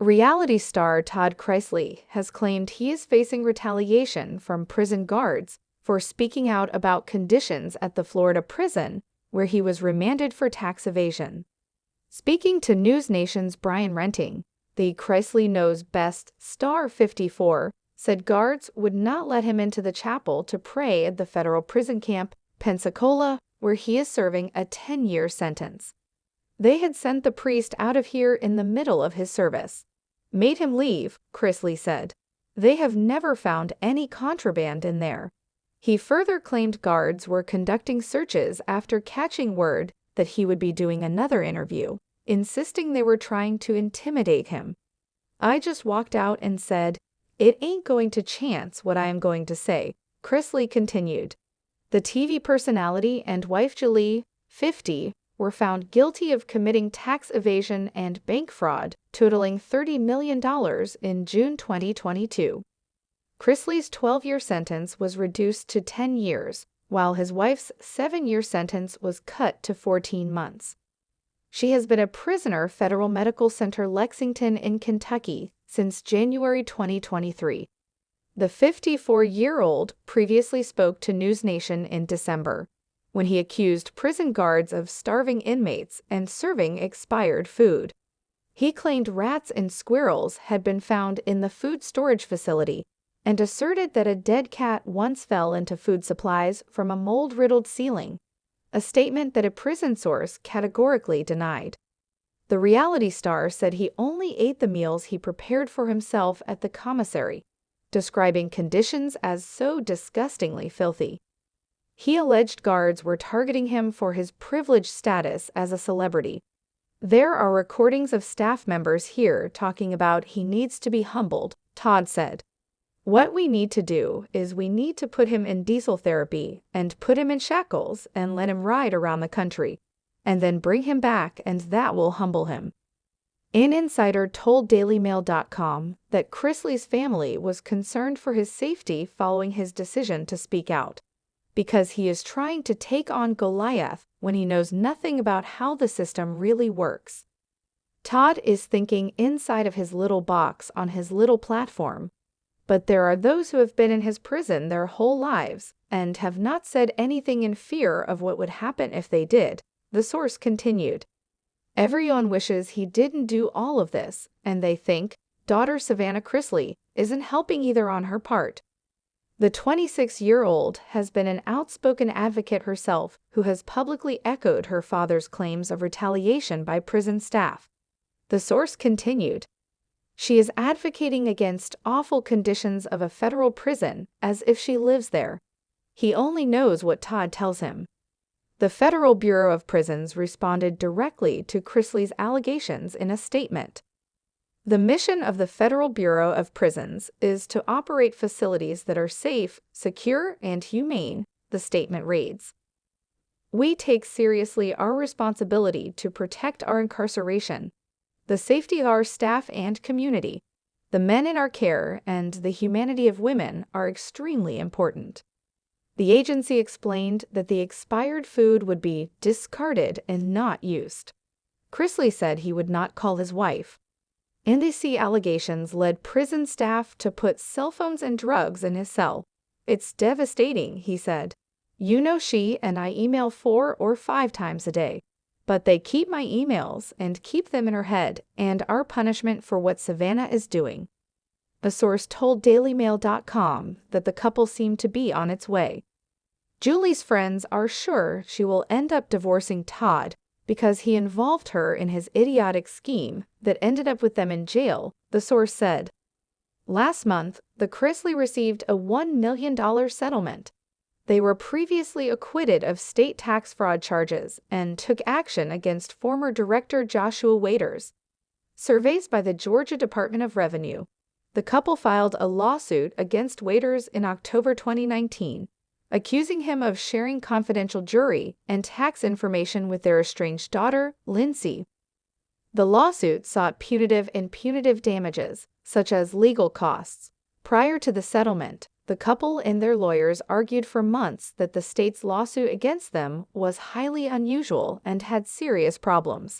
Reality star Todd Chrisley has claimed he is facing retaliation from prison guards for speaking out about conditions at the Florida prison where he was remanded for tax evasion. Speaking to News Nation's Brian Renting, the Chrisley Knows Best star 54 said guards would not let him into the chapel to pray at the federal prison camp, Pensacola, where he is serving a 10-year sentence. They had sent the priest out of here in the middle of his service. Made him leave, Chrisley said. They have never found any contraband in there. He further claimed guards were conducting searches after catching word that he would be doing another interview, insisting they were trying to intimidate him. I just walked out and said, "It ain't going to chance what I am going to say," Chrisley continued. The TV personality and wife Julie, 50, were found guilty of committing tax evasion and bank fraud, totaling $30 million in June 2022. Chrisley's 12-year sentence was reduced to 10 years, while his wife's 7-year sentence was cut to 14 months. She has been a prisoner Federal Medical Center Lexington in Kentucky since January 2023. The 54-year-old previously spoke to News Nation in December, when he accused prison guards of starving inmates and serving expired food. He claimed rats and squirrels had been found in the food storage facility and asserted that a dead cat once fell into food supplies from a mold-riddled ceiling, a statement that a prison source categorically denied. The reality star said he only ate the meals he prepared for himself at the commissary, describing conditions as so disgustingly filthy. He alleged guards were targeting him for his privileged status as a celebrity. "There are recordings of staff members here talking about he needs to be humbled," Todd said. "What we need to do is we need to put him in diesel therapy and put him in shackles and let him ride around the country, and then bring him back, and that will humble him." An insider told DailyMail.com that Chrisley's family was concerned for his safety following his decision to speak out, because he is trying to take on Goliath when he knows nothing about how the system really works. Todd is thinking inside of his little box on his little platform, but there are those who have been in his prison their whole lives and have not said anything in fear of what would happen if they did, the source continued. Everyone wishes he didn't do all of this, and they think daughter Savannah Chrisley isn't helping either on her part. The 26-year-old has been an outspoken advocate herself who has publicly echoed her father's claims of retaliation by prison staff. The source continued. She is advocating against awful conditions of a federal prison as if she lives there. He only knows what Todd tells him. The Federal Bureau of Prisons responded directly to Chrisley's allegations in a statement. The mission of the Federal Bureau of Prisons is to operate facilities that are safe, secure, and humane, the statement reads. "We take seriously our responsibility to protect our incarceration, the safety of our staff and community. The men in our care and the humanity of women are extremely important." The agency explained that the expired food would be discarded and not used. Chrisley said he would not call his wife. NBC allegations led prison staff to put cell phones and drugs in his cell. "It's devastating," he said. "You know, she and I email 4 or 5 times a day. But they keep my emails and keep them in her head and our punishment for what Savannah is doing." A source told DailyMail.com that the couple seemed to be on its way. Julie's friends are sure she will end up divorcing Todd because he involved her in his idiotic scheme that ended up with them in jail, the source said. Last month, the Chrisley received a $1 million settlement. They were previously acquitted of state tax fraud charges and took action against former Director Joshua Waiters. Surveys by the Georgia Department of Revenue. The couple filed a lawsuit against Waiters in October 2019, accusing him of sharing confidential jury and tax information with their estranged daughter, Lindsay. The lawsuit sought punitive and punitive damages, such as legal costs. Prior to the settlement, the couple and their lawyers argued for months that the state's lawsuit against them was highly unusual and had serious problems.